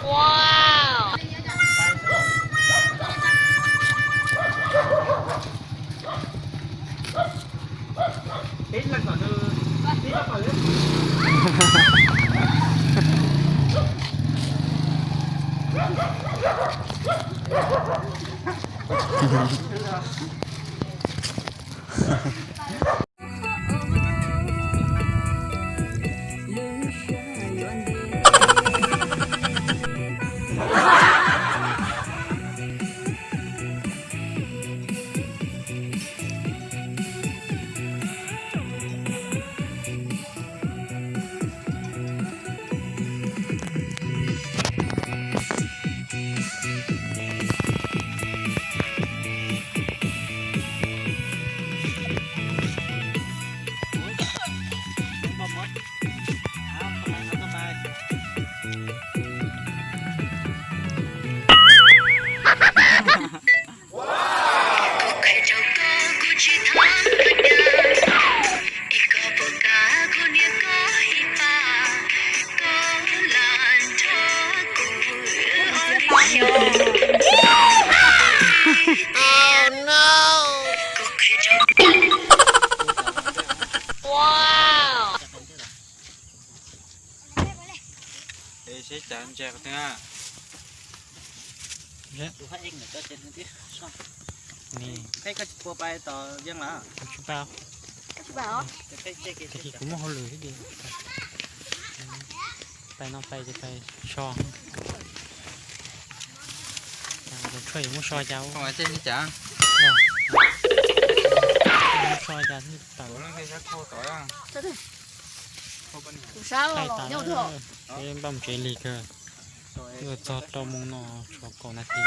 Wow. Ít lần còn nữa. Ít lần còn nữa. Oh no. Wow. Để sẽ chạm chè của ta.ดูให้เองหน่อยก็เจ็บนิดช่อง นี่ ให้ก็ปัวไปต่อยังหล่ะ ชุบเปล่า Bảo. จะใกล้เจ๊เก ตะกี้กูมองเขาเลยที่ดีไปนอกไปจะไปช่องจะช่วยมุชอยเจ้า Không phải trên đi chả. มุชอยเจ้าที่ต่าง Ủa nó thấy chắc khô tỏi à. Sao thế? Khô bên này. Củ sao ใกล้ mà ตา lỏ แล้ nhau ว thở. เอ็มบัมเจลีเกอร์ rồi เออจอดตอมงนอชอบก่อนนาที